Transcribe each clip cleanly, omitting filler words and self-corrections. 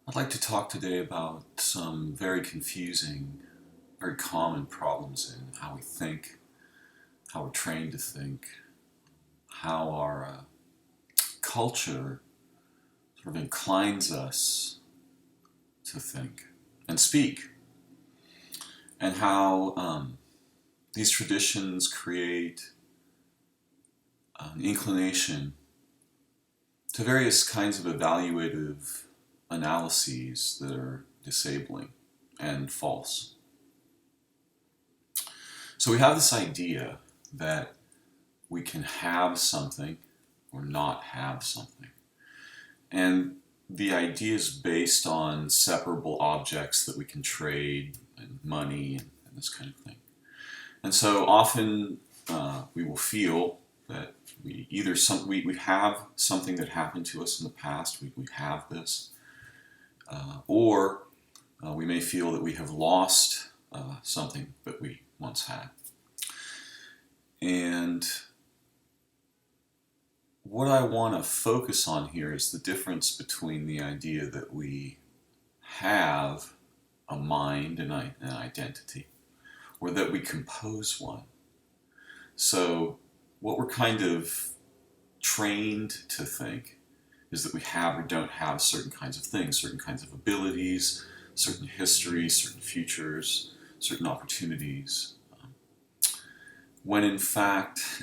I'd like to talk today about some very confusing, very common problems in how we think, how we're trained to think, how our culture sort of inclines us to think and speak, and how these traditions create an inclination to various kinds of evaluative analyses that are disabling and false. So we have this idea that we can have something or not have something. And the idea is based on separable objects that we can trade, and money, and this kind of thing. And so often we will feel that we have something that happened to us in the past, we have this, or we may feel that we have lost something that we once had. And what I want to focus on here is the difference between the idea that we have a mind and an identity, or that we compose one. So what we're kind of trained to think is that we have or don't have certain kinds of things, certain kinds of abilities, certain histories, certain futures, certain opportunities. When in fact,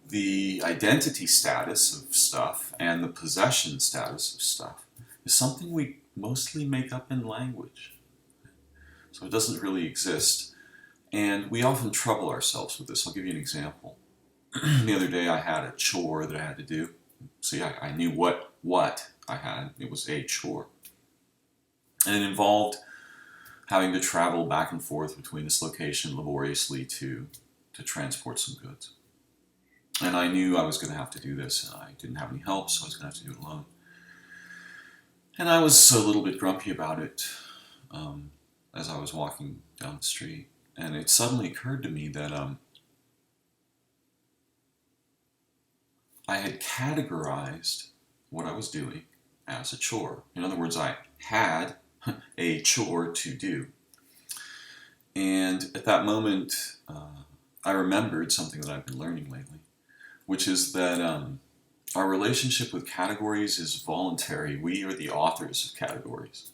the identity status of stuff and the possession status of stuff is something we mostly make up in language. So it doesn't really exist. And we often trouble ourselves with this. I'll give you an example. The other day I had a chore that I had to do. See, I knew what I had. It was a chore. And it involved having to travel back and forth between this location laboriously to transport some goods. And I knew I was going to have to do this, and I didn't have any help, so I was going to have to do it alone. And I was a little bit grumpy about it as I was walking down the street. And it suddenly occurred to me that I had categorized what I was doing as a chore. In other words, I had a chore to do. And at that moment, I remembered something that I've been learning lately, which is that our relationship with categories is voluntary. We are the authors of categories.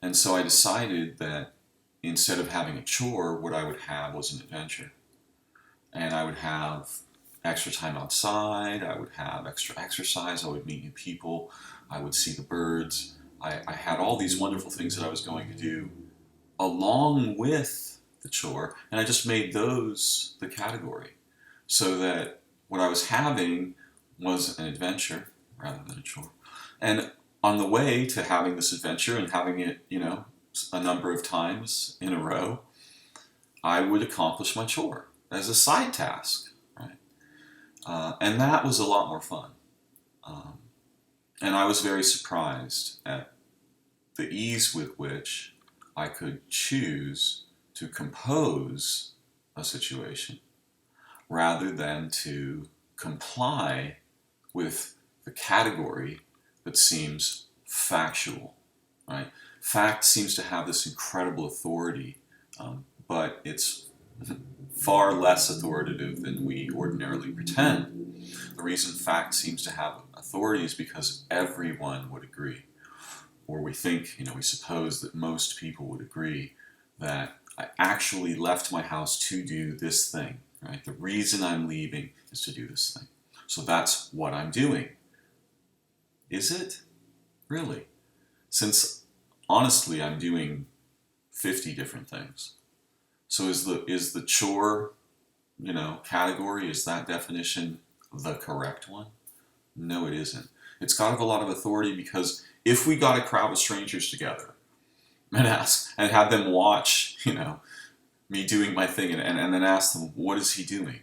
And so I decided that instead of having a chore, what I would have was an adventure. And I would have extra time outside, I would have extra exercise, I would meet new people, I would see the birds. I had all these wonderful things that I was going to do along with the chore, and I just made those the category. So that what I was having was an adventure rather than a chore. And on the way to having this adventure and having it, a number of times in a row, I would accomplish my chore as a side task, right? And that was a lot more fun. And I was very surprised at the ease with which I could choose to compose a situation rather than to comply with the category that seems factual, right? Fact seems to have this incredible authority, but it's far less authoritative than we ordinarily pretend. The reason fact seems to have authority is because everyone would agree. Or we think, we suppose that most people would agree that I actually left my house to do this thing, right? The reason I'm leaving is to do this thing. So that's what I'm doing. Is it? Really? Since honestly I'm doing 50 different things. So is the chore, category, is that definition the correct one? No, it isn't. It's got a lot of authority because if we got a crowd of strangers together and had them watch, me doing my thing and then ask them, what is he doing,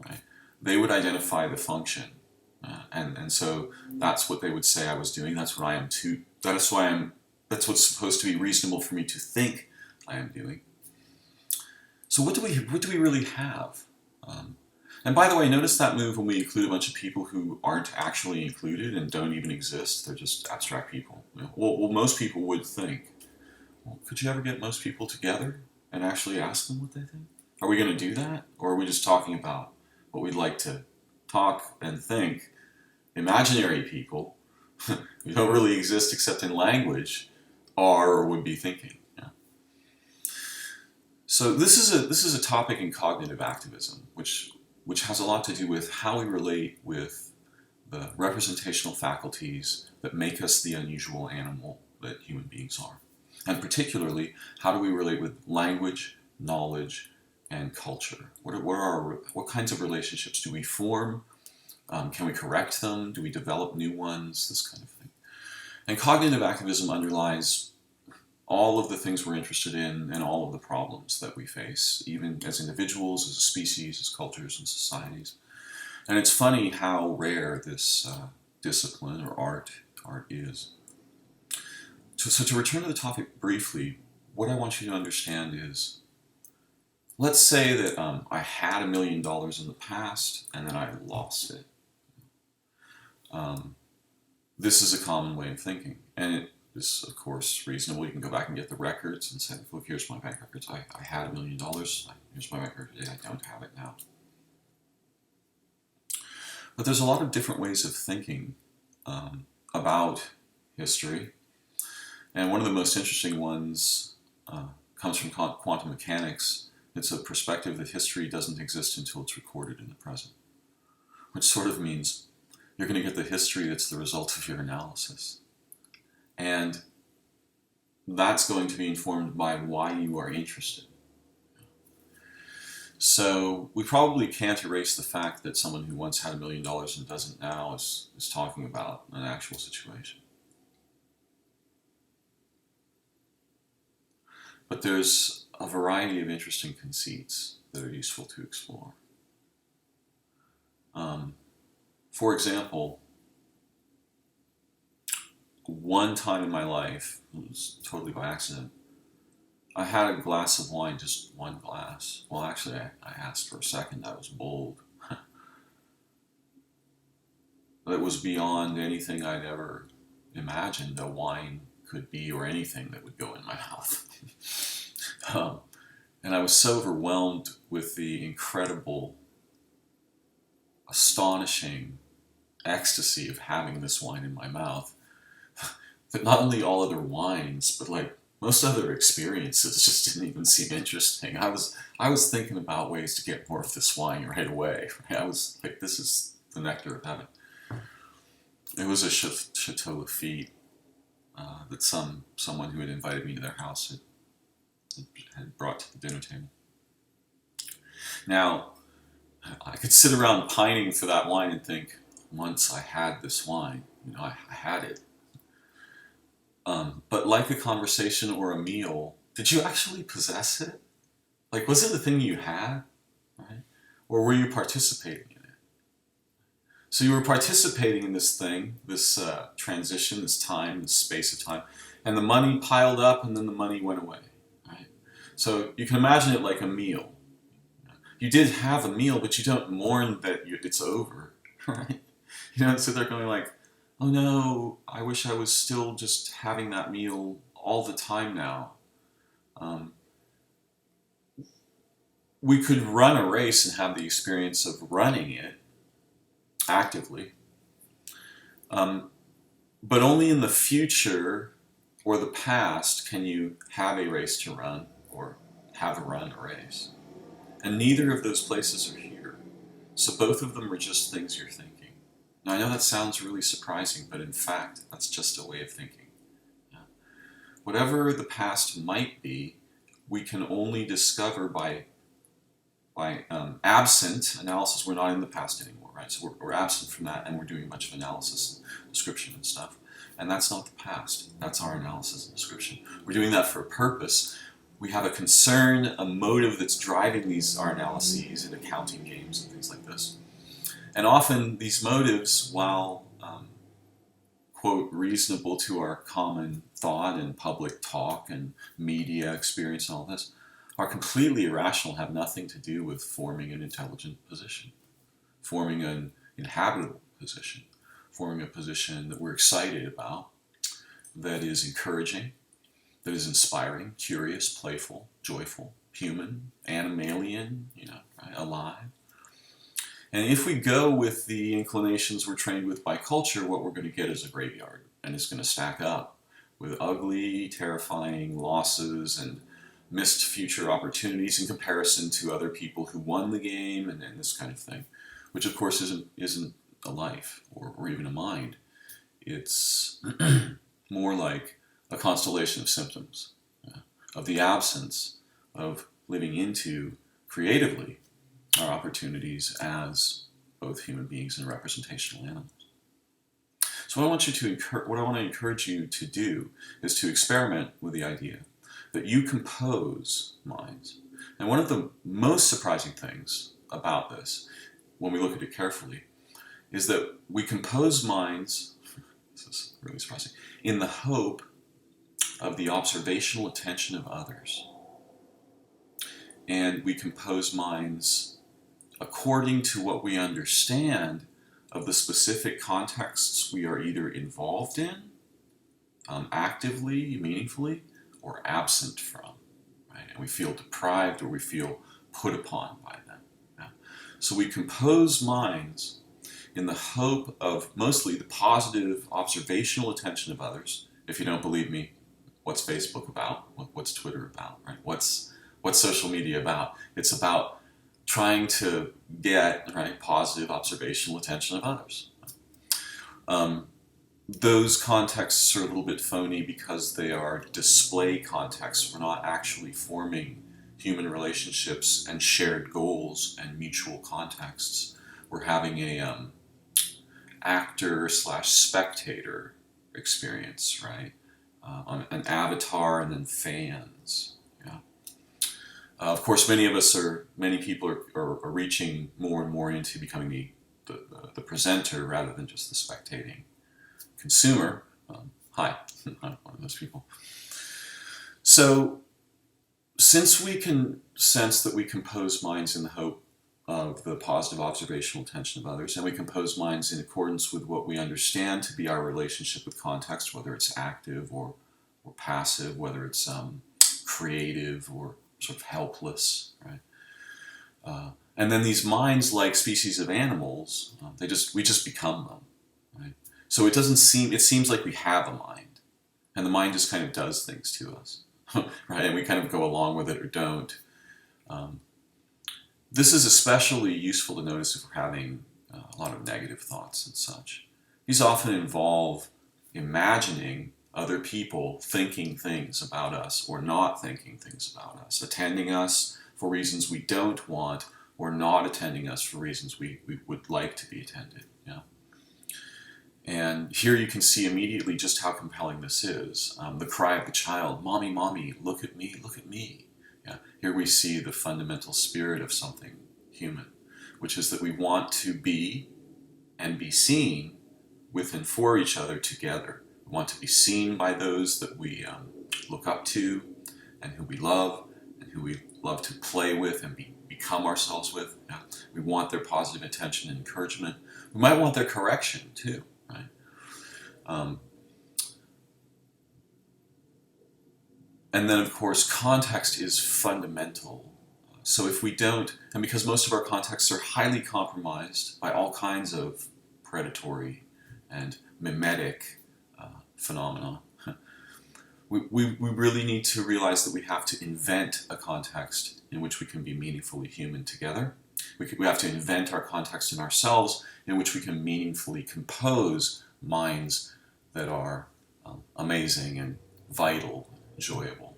right? They would identify the function. And so that's what they would say I was doing. That's what I am too. That's what's supposed to be reasonable for me to think I am doing. So what do we really have? And by the way, notice that move when we include a bunch of people who aren't actually included and don't even exist. They're just abstract people. You know, well, most people would think, well, could you ever get most people together and actually ask them what they think? Are we going to do that? Or are we just talking about what we'd like to talk and think? Imaginary people who don't really exist except in language are or would be thinking. Yeah. So this is a topic in cognitive activism, which has a lot to do with how we relate with the representational faculties that make us the unusual animal that human beings are. And particularly, how do we relate with language, knowledge, and culture? What kinds of relationships do we form? Can we correct them? Do we develop new ones? This kind of thing. And cognitive activism underlies all of the things we're interested in and all of the problems that we face, even as individuals, as a species, as cultures and societies. And it's funny how rare this discipline or art is. So to return to the topic briefly, what I want you to understand is, let's say that I had $1 million in the past and then I lost it. This is a common way of thinking, and it is, of course, reasonable. You can go back and get the records and say, look, here's my bank records. I had $1 million. Here's my bank record today. I don't have it now. But there's a lot of different ways of thinking about history, and one of the most interesting ones comes from quantum mechanics. It's a perspective that history doesn't exist until it's recorded in the present, which sort of means you're going to get the history that's the result of your analysis. And that's going to be informed by why you are interested. So we probably can't erase the fact that someone who once had $1 million and doesn't now is talking about an actual situation. But there's a variety of interesting conceits that are useful to explore. For example, one time in my life, it was totally by accident, I had a glass of wine, just one glass. Well, actually, I asked for a second. That was bold. But it was beyond anything I'd ever imagined a wine could be, or anything that would go in my mouth. And I was so overwhelmed with the incredible, astonishing ecstasy of having this wine in my mouth that not only all other wines, but like most other experiences just didn't even seem interesting. I was thinking about ways to get more of this wine right away. I was like, this is the nectar of heaven. It was a Chateau Lafite that someone who had invited me to their house had brought to the dinner table. Now, I could sit around pining for that wine and think, once I had this wine, I had it. But like a conversation or a meal, did you actually possess it? Like, was it the thing you had, right? Or were you participating in it? So you were participating in this thing, this transition, this time, this space of time, and the money piled up and then the money went away, right? So you can imagine it like a meal. You did have a meal, but you don't mourn that it's over, right? You don't sit there going like, oh no, I wish I was still just having that meal all the time now. We could run a race and have the experience of running it actively, but only in the future or the past can you have a race to run or have a run a race. And neither of those places are here. So both of them are just things you're thinking. Now I know that sounds really surprising, but in fact, that's just a way of thinking. Yeah. Whatever the past might be, we can only discover by absent analysis. We're not in the past anymore, right? So we're absent from that, and we're doing a bunch of analysis and description and stuff. And that's not the past. That's our analysis and description. We're doing that for a purpose. We have a concern, a motive that's driving our analyses in accounting games and things like this. And often these motives, while, quote, reasonable to our common thought and public talk and media experience and all this, are completely irrational, have nothing to do with forming an intelligent position. forming an inhabitable position, forming a position that we're excited about, that is encouraging, that is inspiring, curious, playful, joyful, human, animalian, right, alive. And if we go with the inclinations we're trained with by culture, what we're going to get is a graveyard, and it's going to stack up with ugly, terrifying losses and missed future opportunities in comparison to other people who won the game, and this kind of thing, which of course isn't a life or even a mind. It's more like a constellation of symptoms, of the absence of living into creatively our opportunities as both human beings and representational animals. So what I want to encourage you to do is to experiment with the idea that you compose minds. And one of the most surprising things about this, when we look at it carefully, is that we compose minds, this is really surprising, in the hope of the observational attention of others. And we compose minds according to what we understand of the specific contexts we are either involved in, actively, meaningfully, or absent from, right? And we feel deprived or we feel put upon by them. Yeah? So we compose minds in the hope of mostly the positive observational attention of others. If you don't believe me, what's Facebook about? What's Twitter about? Right? What's social media about? It's about trying to get, right, positive observational attention of others. Those contexts are a little bit phony because they are display contexts. We're not actually forming human relationships and shared goals and mutual contexts. We're having a actor/spectator experience, right? An avatar and then fans. Yeah. Of course, many people are reaching more and more into becoming the presenter rather than just the spectating consumer. Hi, I'm one of those people. So, since we can sense that we compose minds in the hope of the positive observational attention of others, and we compose minds in accordance with what we understand to be our relationship with context, whether it's active or passive, whether it's creative or sort of helpless, right? And then these minds, like species of animals, we just become them, right? So it seems like we have a mind, and the mind just kind of does things to us, right? And we kind of go along with it or don't. This is especially useful to notice if we're having a lot of negative thoughts and such. These often involve imagining other people thinking things about us or not thinking things about us, attending us for reasons we don't want, or not attending us for reasons we would like to be attended. Yeah. And here you can see immediately just how compelling this is. The cry of the child, "Mommy, mommy, look at me, look at me." Yeah. Here we see the fundamental spirit of something human, which is that we want to be and be seen with and for each other together. We want to be seen by those that we look up to and who we love and who we love to play with and become ourselves with. Yeah. We want their positive attention and encouragement. We might want their correction too, right? And then, of course, context is fundamental. So if we don't, and because most of our contexts are highly compromised by all kinds of predatory and mimetic phenomena, we really need to realize that we have to invent a context in which we can be meaningfully human together. We have to invent our context in ourselves in which we can meaningfully compose minds that are amazing and vital, enjoyable.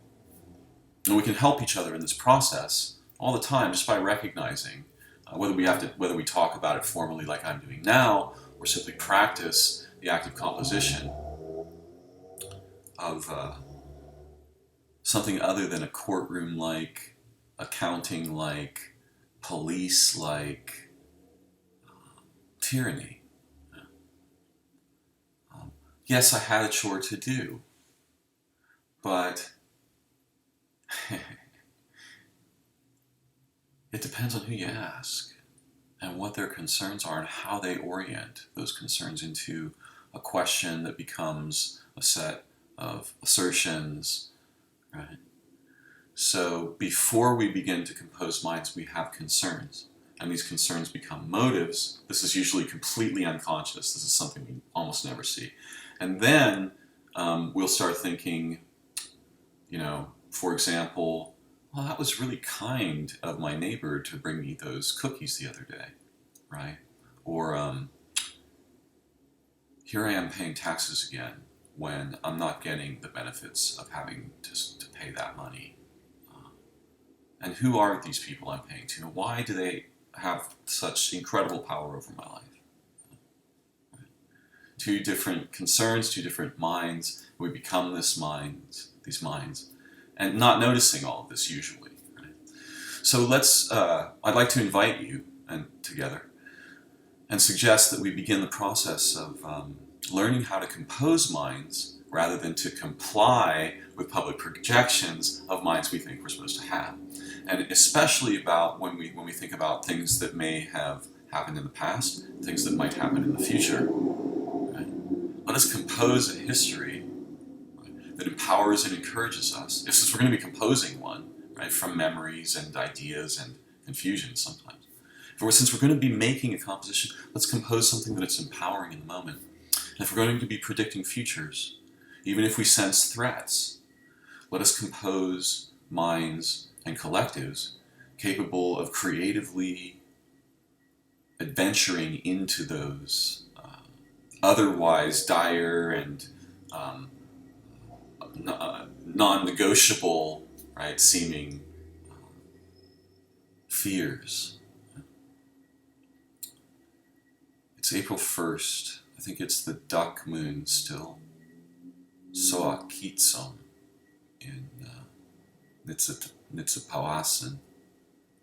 And we can help each other in this process all the time just by recognizing whether we talk about it formally like I'm doing now, or simply practice the active composition of something other than a courtroom-like, accounting-like, police-like tyranny. Yes, I had a chore to do, but it depends on who you ask. and what their concerns are and how they orient those concerns into a question that becomes a set of assertions, right? So before we begin to compose minds, we have concerns, and these concerns become motives. This is usually completely unconscious. This is something we almost never see. And then we'll start thinking, for example, well, that was really kind of my neighbor to bring me those cookies the other day, right? Or here I am paying taxes again when I'm not getting the benefits of having to pay that money. And who are these people I'm paying to? And why do they have such incredible power over my life? Right? Two different concerns, two different minds. We become these minds, and not noticing all of this usually. Right? So I'd like to invite you together and suggest that we begin the process of learning how to compose minds rather than to comply with public projections of minds we think we're supposed to have. And especially about when we think about things that may have happened in the past, things that might happen in the future. Right? Let us compose a history, right, that empowers and encourages us. Since we're going to be composing one, right, from memories and ideas and confusion sometimes. Since we're going to be making a composition, let's compose something that's empowering in the moment. And if we're going to be predicting futures, even if we sense threats, let us compose minds and collectives capable of creatively adventuring into those otherwise dire and non-negotiable, right, seeming fears. It's April 1st. I think it's the duck moon still. Soakitsum in Nitsapawasan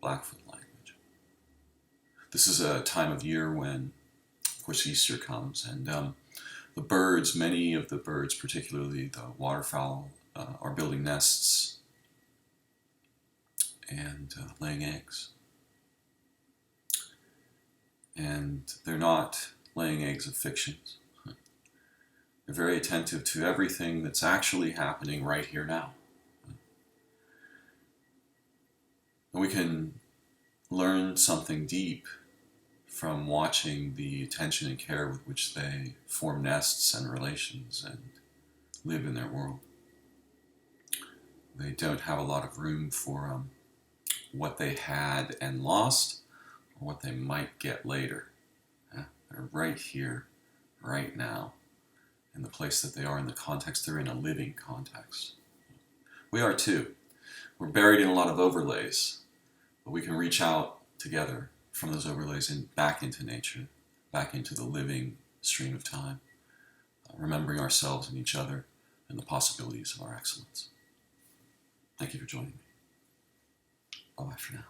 Blackfoot language. This is a time of year when, of course, Easter comes, and the birds, many of the birds, particularly the waterfowl, are building nests and laying eggs. And they're not laying eggs of fictions. They're very attentive to everything that's actually happening right here now. And we can learn something deep from watching the attention and care with which they form nests and relations and live in their world. They don't have a lot of room for what they had and lost, or what they might get later. They're right here, right now, in the place that they are, in the context they're in, a living context. We are too. We're buried in a lot of overlays, but we can reach out together from those overlays and back into nature, back into the living stream of time, remembering ourselves and each other and the possibilities of our excellence. Thank you for joining me. Bye-bye for now.